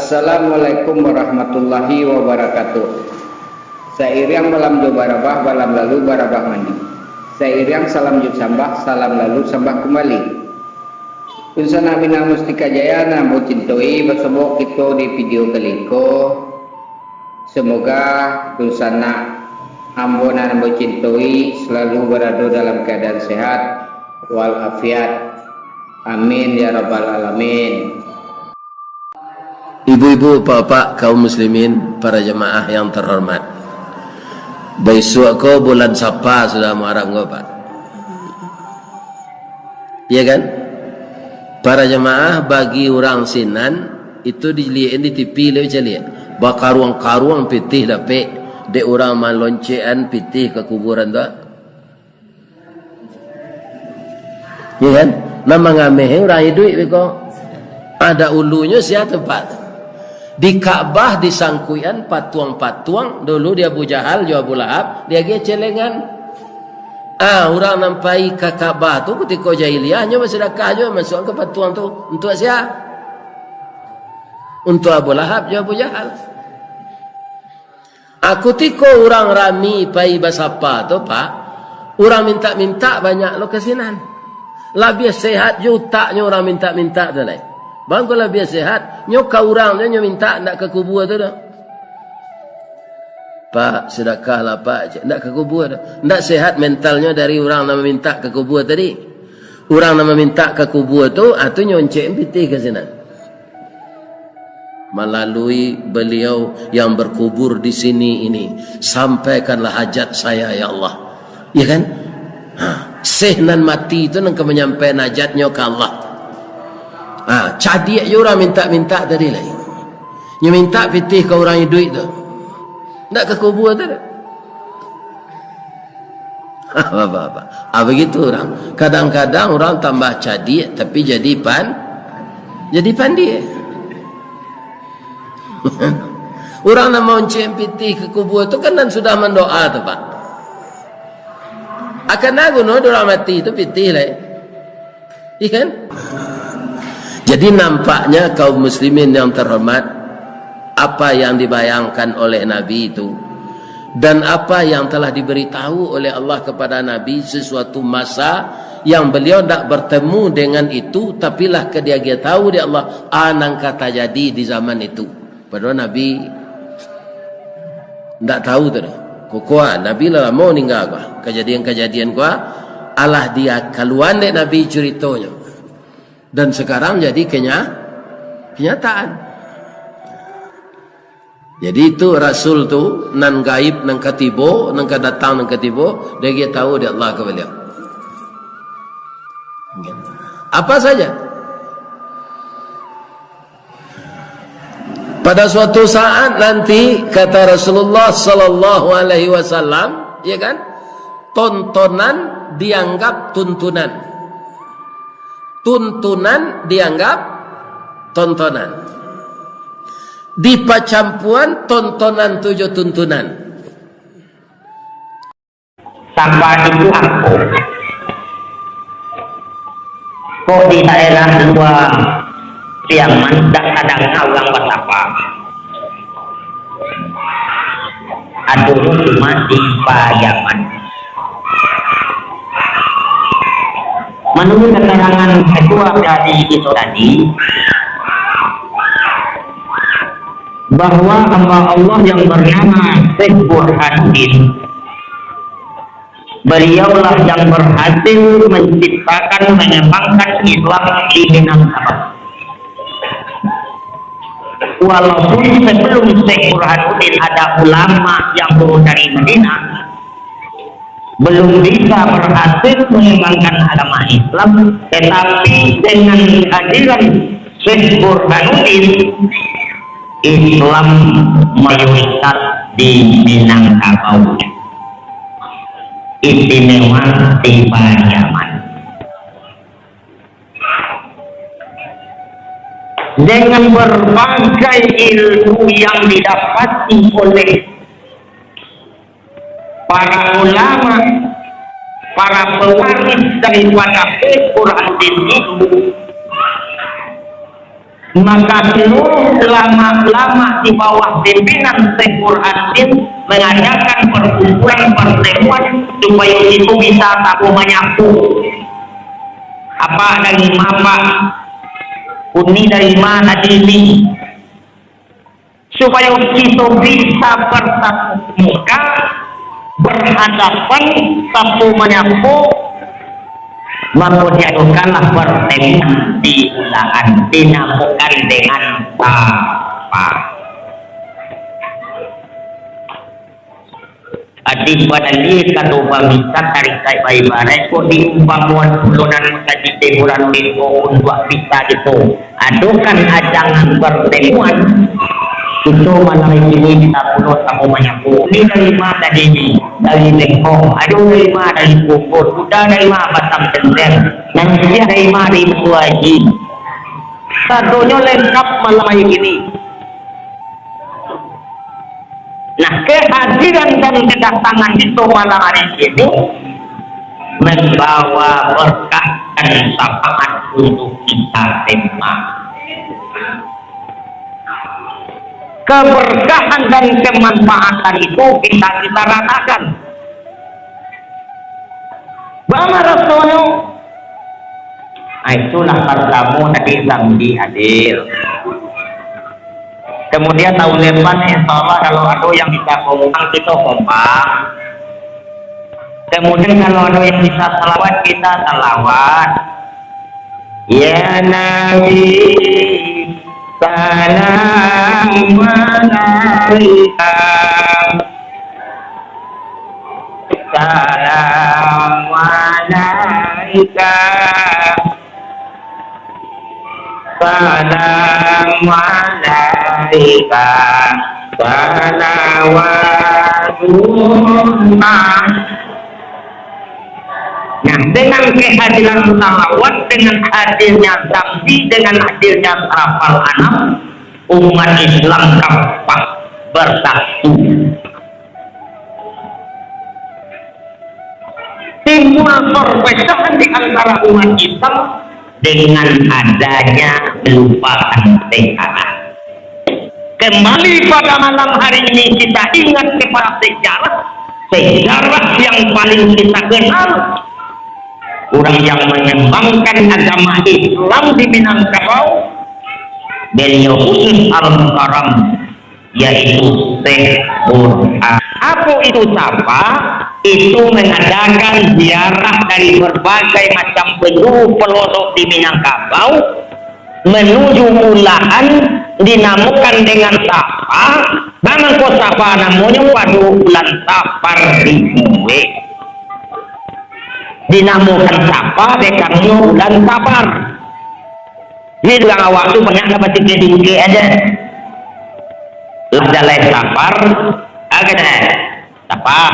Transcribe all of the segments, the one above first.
Assalamualaikum warahmatullahi wabarakatuh. Sairiang malam jo barabah, malam lalu barabah mandi. Sairiang salam jo sambah, salam lalu sambah kembali. Unsana bina mustika jaya namo cintoi bersama kita di video kali ko. Semoga unsana ambona namo cintoi selalu berada dalam keadaan sehat walafiat. Amin ya rabbal alamin. Ibu-ibu, bapak, kaum muslimin, para jemaah yang terhormat. Besok ko bulan Sapa sudah muharram ko, Pak. Iya kan? Para jemaah bagi orang Sinan itu dilihat di TV le lihat. Bakaruang-karuang pitih dape de orang maloncean pitih ke kuburan tu. Iya kan? Nama ngameh orang hidup ko. Ada ulunya siapa tempat? Di Ka'bah disangkuian patuang-patuang dulu dia Abu Jahal dia Abu Lahab dia ge celengan orang nampai ke Ka'bah tu ketika jahiliyahnya sedekah aja masuk ke patuang tu untuk siapa? Untuk Abu Lahab dia Abu Jahal. Aku tiko orang rami pai basapa tu Pak orang minta-minta banyak lo kesinan lebih sehat jutaknya orang minta-minta tu lain. Bang kalau biar sehat, nyok kau orang dia minta nak ke kubur tu dah. Pak sedekah lah Pak, nak ke kubur dah. Nak sehat mentalnya dari orang nama minta ke kubur tadi. Orang nama minta ke kubur tu, tu nyoncek pitih ke sana. Melalui beliau yang berkubur di sini ini, sampaikanlah hajat saya ya Allah. Ya kan? Sehnan mati itu nak menyampaikan hajatnya ke Allah. Cadik je orang minta-minta tadi lah. Dia minta pitih ke orang yang duit tu. Tak ke kubur tu. Apa-apa. Begitu orang. Kadang-kadang orang tambah cadik tapi jadi pandai. Orang nak monceng pitih ke kubur tu kan dan sudah mendoa tu Pak. Akan aku no orang mati tu pitih lah. Ikan? Jadi nampaknya kaum muslimin yang terhormat, apa yang dibayangkan oleh Nabi itu dan apa yang telah diberitahu oleh Allah kepada Nabi sesuatu masa yang beliau tidak bertemu dengan itu, tapilah dia tahu di Allah anang kata jadi di zaman itu. Padahal Nabi tidak tahu tu. Kukuah Nabi lah mau ninggal kuah kejadian-kejadian kuah Allah dia kaluan dek Nabi ceritanya. Dan sekarang jadi kenyataan. Jadi itu Rasul tu nan gaib nan katibo nan datang nan katibo dia tahu dia Allah ke beliau. Apa saja. Pada suatu saat nanti kata Rasulullah sallallahu alaihi wasallam, ya kan? Tontonan dianggap tuntunan. Tuntunan dianggap tontonan. Di pacampuan tontonan 7 tuntunan. Sampah itu aku. Kok di daerah luar Siaman kadang orang bersapa. Aduh cuma di Payaman. Menurut keterangan kedua dari itu tadi bahwa hamba Allah yang bernama Syekh Burhanuddin beliaulah yang berhasil menciptakan mengembangkan Islam di Minangkabau. Walaupun sebelum Syekh Burhanuddin ada ulama yang turun dari Madinah belum bisa berhasil mengembangkan agama Islam, tetapi dengan kehadiran Syekh Burhanuddin Islam mayoritas di Minangkabau, istimewa di Payaman. Dengan berbagai ilmu yang didapati oleh para ulama, para pewaris daripada Burhanuddin itu, maka seluruh ulama-ulama di bawah pimpinan Syekh Burhanuddin mengadakan pertemuan supaya itu bisa tahu menyapu apa dari mama uni dari mana ini, supaya kita bisa bertatap muka berhadapan satu menyapu, maka diadukanlah pertemuan di ulangan dinamakan dengan sapa. Adik badali kado bangsa tarik kai bayi barai ko diumpamuan pulunan kaji teguran limo untuk bisa gitu. Adukan ajangan pertemuan itu malam ini kita pulau tamu menyapu. Ini dari mana tadi ini? Dari Lengkong. Aduh dari mana dari Bogor. Sudah dari mana Batam Tender. Nanti dia dari mana dari Mesuaji. Satunya lengkap malam ini. Nah, kehadiran dan kedatangan itu malam hari ini membawa berkah dan syafaat untuk kita semua. Keberkahan dan kemanfaatan itu kita rasakan. Bama Rasulullah, itulah pertama tadi Zambi hadir. Kemudian tahun depan insya Allah kalau ada yang bisa kompak kita kompak. Kemudian kalau ada yang bisa salawat kita salawat. Ya Nabi salam alaika, salam alaika, salam alaika, salawatullah. Nah, dengan kehadiran salawat, dengan hadirnya Zambi, dengan hadirnya Sarafal Anam, umat Islam kampah bersatu. Timbul perpecahan di antara umat Islam dengan adanya melupakan sejarah. Kembali pada malam hari ini kita ingat kepada sejarah yang paling kita kenal. Orang yang mengembangkan agama Islam di Minangkabau, beliau khusus al-mukarram, yaitu Syekh Burhan. Apa itu siapa? Itu mengadakan ziarah dari berbagai macam penjuru pelosok di Minangkabau menuju Ulahan, dinamakan dengan Sapa. Nama kota Sapa namanya pada bulan Sapar dibuat. Dinamakan Sapa dekangnya bulan Sapar. Ini dalam waktu banyak dapat tinggi aja. Lah dalai Sapar, agak Sapa.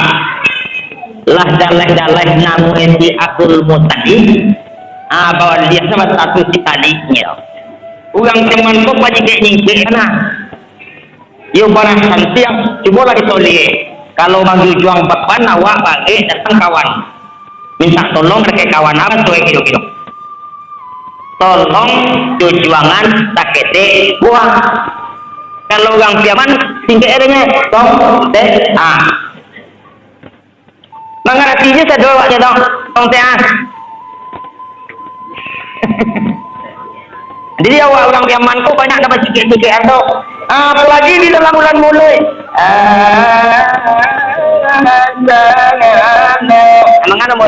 Lah dalai namu enti akul mutadi. Bahwa dia sama satu si tadinya. Uang teman kau pasti kayak nyingkir sana. Yo barang santiang, coba lagi tolong. Kalau bagi juang bapan awak bagi datang kawan. Minta tolong mereka kawan apa tuh kilo-kilo. Tolong tujuangan takete buah. Kalau orang piaman tinggi erenya tong deh mengertinya saya doa aja tong teh Jadi orang piaman kok banyak dapat sikit-sikit atau apalagi di dalam bulan mulai emang ada mau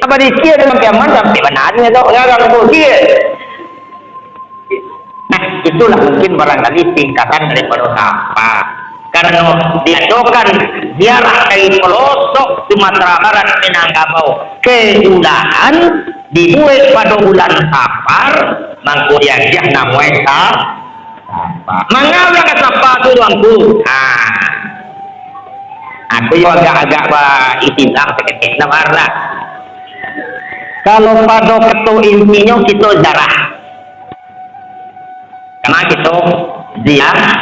apa di kia dengan piaman sampai benarnya tuh nggak kia. Nah itulah mungkin barangkali tingkatan daripada apa, karena diadakan ziarah dari pelosok Sumatera Barat Minangkabau ke Ulahan dibuat pada bulan Sapar, mangkudiajah namanya Sapa. Mengapa kata Sapa itu tuanku? Aku juga agak-agak istilah sekecil warna. Kalau pada ketua intinya kita zarah, karena kita ziarah.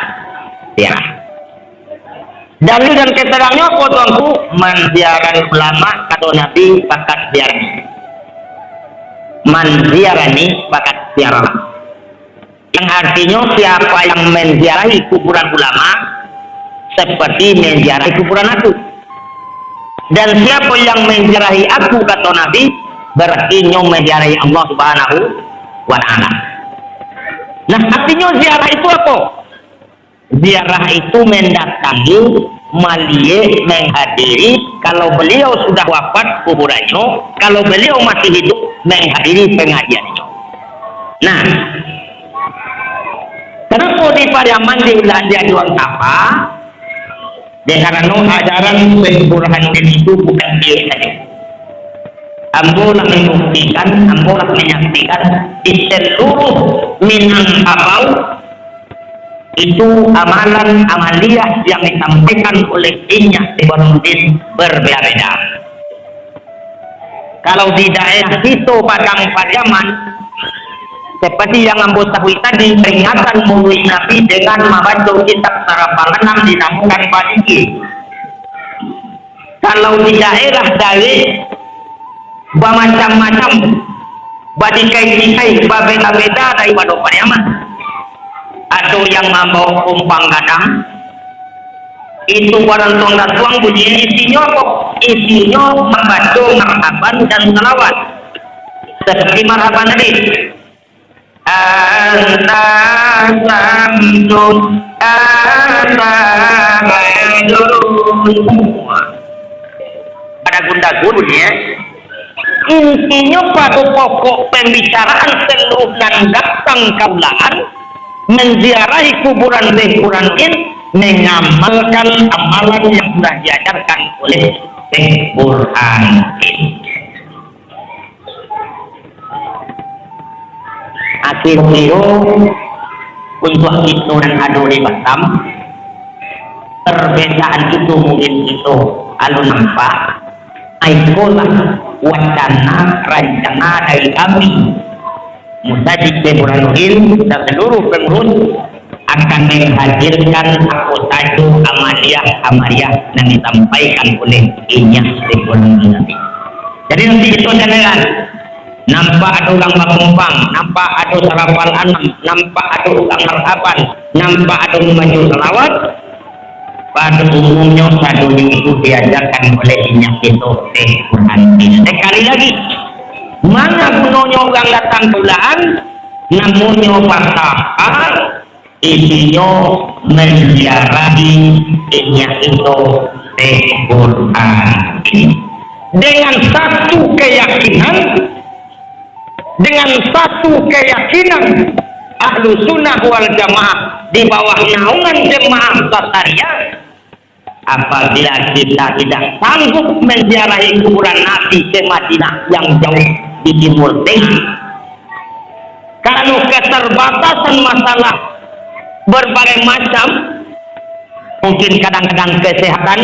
Dalil dan keterangannya apa tuanku? Menziarani ulama kata Nabi bakat ziarani. Menziarani bakat ziarah. yang artinya siapa yang menziarahi kuburan ulama seperti menziarahi kuburan aku, dan siapa yang menziarahi aku, kata Nabi, berarti nyom menziarahi Allah Subhanahu wa Ta'ala. Nah, artinya ziarah itu apa? Ziarah itu mendatangi, malie, menghadiri. Kalau beliau sudah wafat, kuburannya. Kalau beliau masih hidup, menghadiri pengajiannya. Nah, kenapa di Pariaman dia jual apa? Karena ajaran Burhanuddin itu bukan dia saja. Ambo nak membuktikan, ambo nak menyaksikan di seluruh Minangkabau itu amalan amaliyah yang disampaikan oleh Inyak Burhanuddin berbeda-beda. Kalau di daerah situ Padang Pariaman, seperti yang ambo tahu tadi, peringatan Maulid Nabi dengan membaca kitab Sarapalanam dinamakan Badiki. Kalau di daerah dari macam-macam badikai-dikai berbeda-beda daripada Pariaman. Ada yang membawa kumpang gadang, itu barang tuang bunyi isinya apa? Isinya membaca marhaban dan salawat seperti marhaban tadi. Anta samsun anta badrun. Ada gunda-gunda ya. Intinya pada pokok pembicaraan seluruh dan datang kaulaan menziarahi kuburan Burhanuddin, mengamalkan amalan yang sudah diajarkan oleh Burhanuddin. Akhirnya untuk itu dan adu di Batam, perbedaan itu mungkin itu alun nampak. Itulah wacana rencana dari kami Mustajid Burhanuddin dan seluruh pengurus akan menghadirkan anggota amaliyah yang disampaikan oleh Inyak Burhanuddin. Jadi nanti itu dengan nampak ada orang bakumpang, nampak ada sarapal anam, nampak ada orang marhaban, nampak ada maju selawat. Pada umumnya sadunya itu diajarkan oleh Inyak itu Burhanuddin. Sekali lagi, mana gunanya orang datang bulan, namanya pasal isinya menziarahi Inyak itu Burhanuddin dengan satu keyakinan ahlu sunnah wal jamaah di bawah naungan jemaah Basariyah. Apabila kita tidak sanggup menziarahi kuburan Nabi ke Madinah yang jauh di Timur Tengah, karena keterbatasan masalah berbagai macam, mungkin kadang-kadang kesehatan,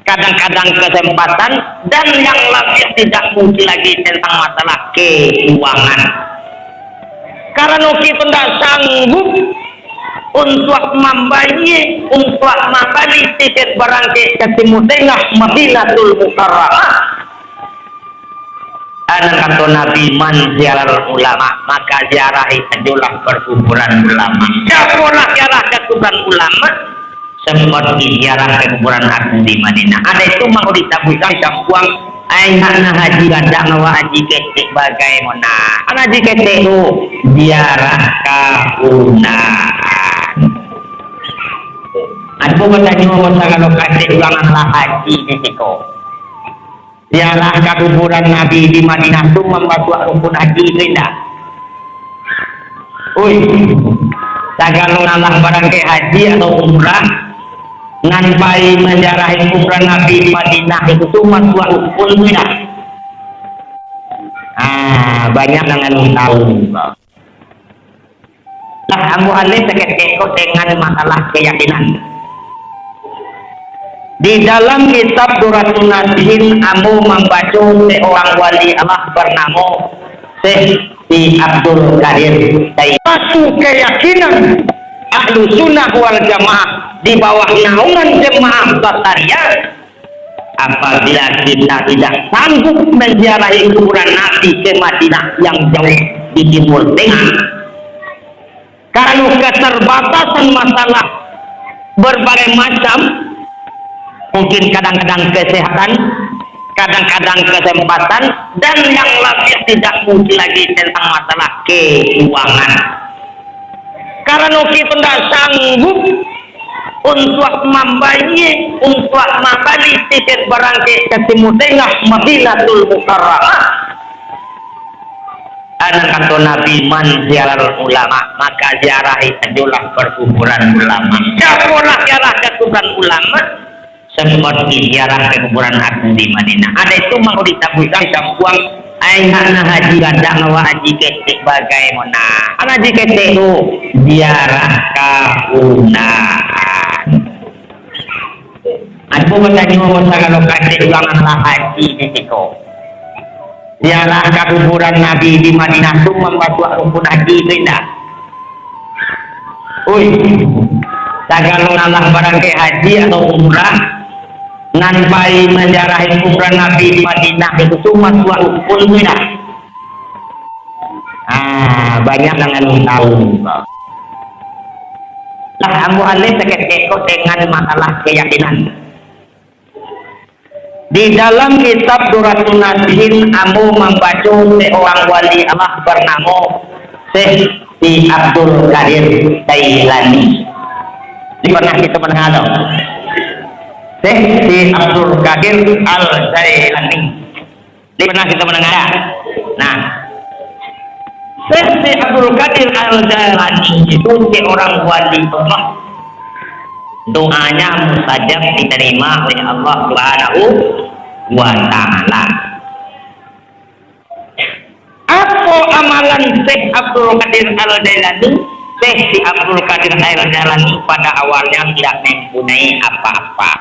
kadang-kadang kesempatan, dan yang lebih tidak mungkin lagi tentang masalah keuangan. Karena kita tidak sanggup untuk membeli tiket berangkat ke Timur Tengah Madinatul Mukarramah. Anak kata Nabi, man ziarah ulama, maka ziarahi sajalah perkuburan ulama. Siapalah ziarah ke kuburan ulama seperti ziarah ke kuburan aku di Madinah. Ada itu mau ditabuhkan sampuang anak haji gadang wa haji ketik bagaimana? Anak haji ketik itu ziarah kahunan. Aku bertanya kalau kasih ulangan lah haji di situ. Ziarah ke kuburan Nabi di Madinah itu membawa rukun haji indah. Segala ngalah barang ke haji atau umrah, nganpai menziarahi kuburan Nabi di Madinah itu cuma dua rukun indah. Banyak dengan tahu. Nah, kamu alih sekekeko dengan masalah keyakinan. Di dalam kitab Duratul Nasihin, kamu membaca seorang wali Allah bernama Syekh Abdul Qadir. Satu keyakinan ahlu sunnah wal jamaah di bawah naungan jemaah Basariyah, apabila kita tidak sanggup menziarahi kuburan Nabi ke Madinah yang jauh di Timur Tengah, karena keterbatasan masalah berbagai macam, mungkin kadang-kadang kesehatan, kadang-kadang kesempatan, dan yang lebih tidak mungkin lagi tentang masalah keuangan. Karena kita tidak sanggup untuk membeli tiket barang ke Timur Tengah Madinatul Mukarramah. Anak kata Nabi, man ziarah ulama, maka ziarahi ajulah perkuburan ulama. Siapalah ziarah ke kuburan ulama seperti ziarah ke kuburan Agung di Madinah. Ada itu mau ditabungkan sampuang anak haji ganda nawa haji ketik bagaimana? Anak haji ketik itu ziarah kahunan. Aku bertanya mau kalau ketik ulangan lah haji ketik ziarah ke kuburan Nabi di Madinah itu membuat rukun haji tidak. Kalau nalah barang ke haji atau umrah nanpai menjarahi kuburan Nabi di Madinah itu cuma dua rukun tidak. Banyak yang tahu. Lah Abu Ali sekekeko dengan masalah keyakinan. Di dalam kitab Duratul Nasihin, Amu membaca seorang wali Allah bernama Syekh Abdul Qadir Jailani. Pernah kita mendengar Syekh Abdul Qadir Al Jailani. Pernah kita mendengar? Nah, Syekh Abdul Qadir Al Jailani itu seorang wali Allah. Doanya mustajab diterima oleh Allah Subhanahu wa Ta'ala. Apa amalan Syekh Abdul Qadir Al-Jailani? Syekh Abdul Qadir Al-Jailani pada awalnya tidak mempunyai apa-apa.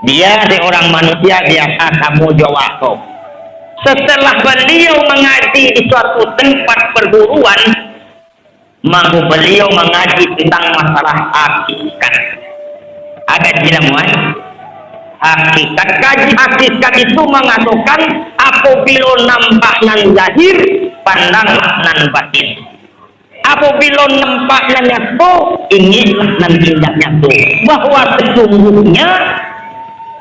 Dia seorang manusia biasa kamu jawab. Setelah beliau mengaji di suatu tempat perguruan, maka beliau mengaji tentang masalah hakikat. Ada jelamuan hakikat. Kaji hakikat itu mengatakan apabila nampak nan zahir, pandanglah nan batin. Apabila nampak nan nyata, inginlah nan tidak nyata. Bahwa sesungguhnya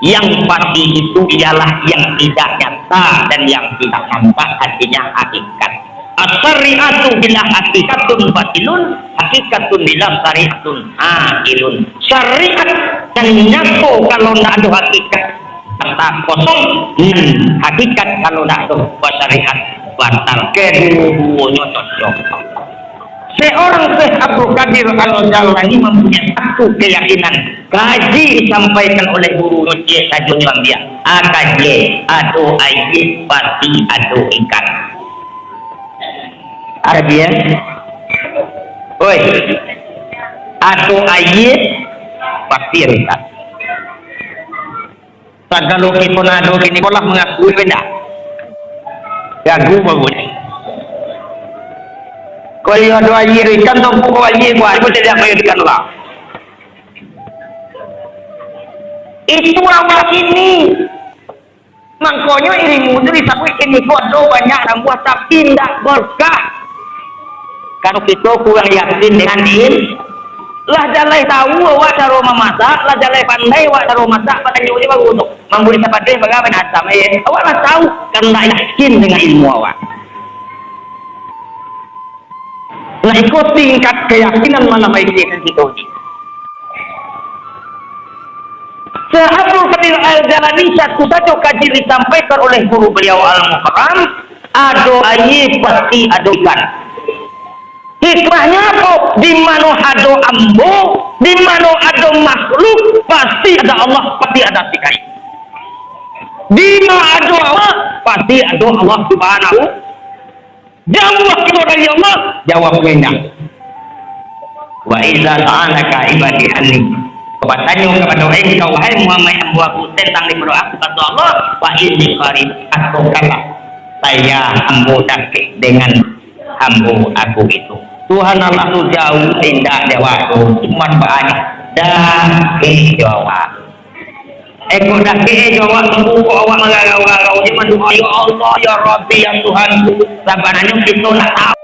yang pasti itu ialah yang tidak nyata dan yang tidak nampak, artinya hakikat. As-syari'atu bila hakikatun batilun, hakikatun bila syari'atun akilun. Syariat yang nyata kalau tidak ada hakikat batal kosong, hakikat kalau tidak ada syariat batal. Kedua-duanya cocok. Seorang Syekh Abdul Qadir Al-Jailani mempunyai satu keyakinan. Kaji disampaikan oleh guru Syekh Tajul Gambia. AKJ atau ayat pasti atau ikat. Ada dia, atau ayat pasti rikat. Kalau kita nado kini kolah mengakui benda, gagu bagus. Kalau ada ayat rikat, tu pukul ayat buat itu tidak mengirikan lah. Itu awal ini. Makanya ilmu itu disebut ini kodoh banyak yang buat tapi tidak berkah. Kalau kita kurang yakin dengan ini, lah jalai tahu awak cara memasak, lah jalai pandai awak cara masak, pada nyuri bagus untuk memberi sepatnya bagaimana asam awak lah tahu karena yakin dengan ilmu awak. Nah ikut tingkat keyakinan mana baik dengan kita ini. Abdul Qadir Al-Jailani satu saja kaji disampaikan oleh guru beliau Al-Mukarram, ada ayat pasti ada ikan. Hikmahnya apa? Di mana ada ambo, di mana ada makhluk, pasti ada Allah, pasti ada sikai. Di mana ada Allah, pasti ada Allah Subhanahu. Jawab kita dari Allah, jawab benda. Wa idza ta'alaka ibadi anni. Bertanya kepada engkau wahai Muhammad yang buatku tentang diberi aku kata Allah, wa inni qarib atau kalah saya ambo dakik dengan ambo aku itu. Tuhan Allah tu jauh tidak jawab cuma banyak dah jawab. Ekor dah jawab tunggu awak mengarau-arau di mana ya Allah ya Rabbi ya Tuhan. Sabarnya kita nak tahu.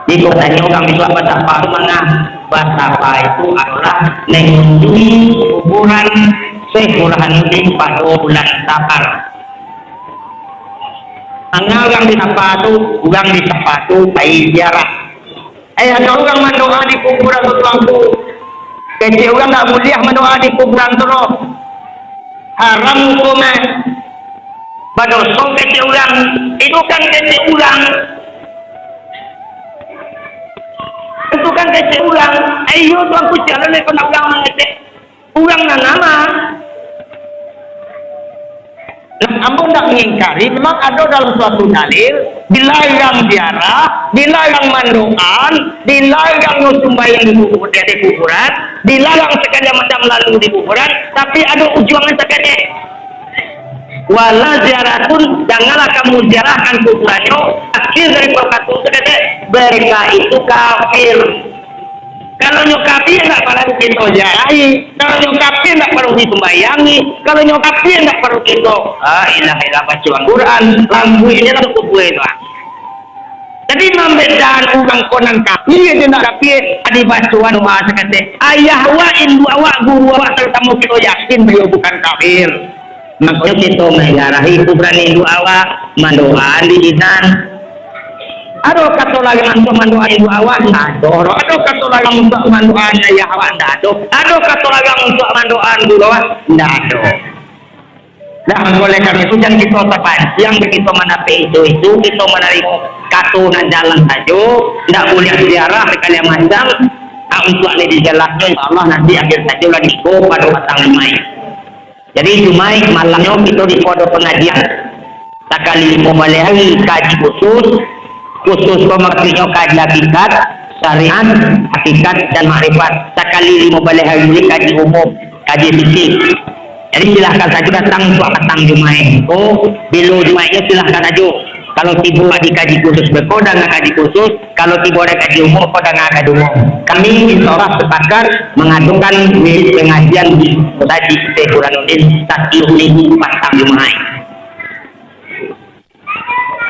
Di kotanya orang Islam betapa mana betapa itu adalah mengunjungi kuburan Syekh Burhanuddin pada bulan Safar. Karena orang di sepatu bayi ziarah. Ada orang mendoa di kuburan tuangku. Kecil orang tak boleh mendoa di kuburan terus. Haram hukumnya. Badosong kecil orang. Itu kan kecil orang. Itu kan kecil orang. Ayo tuangku jalan ni kena orang mengecek. Orang nama. Ampun tak mengingkari, memang ada dalam suatu dalil dilarang ziarah, dilarang mandoan, dilarang nyusumbayang di kuburan, dilarang sekadar macam lalu di kuburan, tapi ada ujungnya sekadar. Wala ziaratun, janganlah kamu ziarahkan kuburannya, akhir dari perkataan sekadar, mereka itu kafir. Kalau nyokapnya enggak perlu kita ziarahi, kalau nyokapnya enggak perlu disembayangi, kalau nyokapnya enggak perlu kita ilah baca Al-Quran, lampu ini lah cukup itu. Jadi membedakan orang konan kafir dan tak kafir ada bacaan doa sekate ayah wa ibu awak guru awak terutama kita yakin beliau bukan kafir. Makanya kita menziarahi kuburan ibu awak, mendoa di dinan. Ada kata lagi untuk mendoa ibu awak, ada kata lagi untuk mendoa ayah awak, ada kata lagi untuk mendoa guru awak, ada. Nah, oleh karena itu jangan kita terpancing, kita menapi itu kita menerima katunan jalan saja, tidak boleh ziarah sekali macam. Untuk ini dijelaskan, insya Allah nanti akhir saja lagi pada petang Jumai. Jadi Jumai malamnya kita di pondok pengajian, sekali memulai kaji khusus pemertinya kaji hakikat, syariat, hakikat dan makrifat. Sekali 15 hari ini kaji umum, kaji fikih. Jadi silahkan saja datang untuk petang Jumat. Bila Jumatnya silahkan saja. Kalau tiba di kaji khusus berkoda dengan kaji khusus, kalau tiba ada kaji umum, koda dengan kaji umum. Kami insya Allah sepakat mengadukan pengajian di Ustadz Syekh Burhanuddin Taqiyuddin petang Jumat.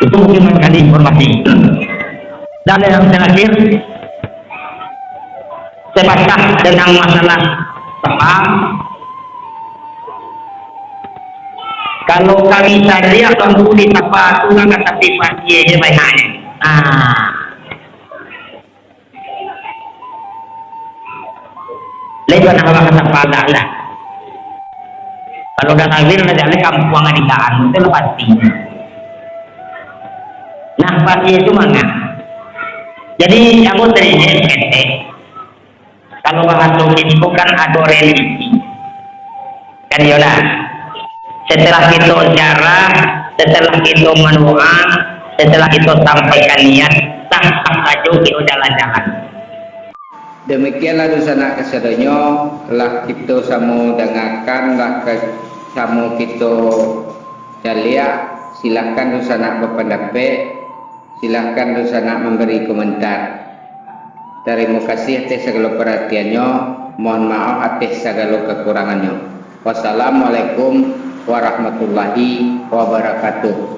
Itu mungkin sekali informasi. Dan yang terakhir, sebatas tentang masalah tempat. Kalau kami tadi akan di tempat tulang kata sifat dia baiknya. Lepas nama kata pada lah. Kalau dah kawin ada kampungan di daan itu pasti. Nah pasti itu mana? Jadi aku teringat kalau bahasa ini bukan ada religi kan yola. Setelah kita ziarah, setelah kita mendoa, setelah kita sampaikan niat, tak saja kita jalan-jalan. Demikianlah dosana kesedonyo lah kita samu dengarkan lah samu kita jalia. Silakan dosana berpendapat, silakan dosana memberi komentar. Terima kasih atas segala perhatiannya. Mohon maaf atas segala kekurangannya. Wassalamualaikum warahmatullahi wabarakatuh.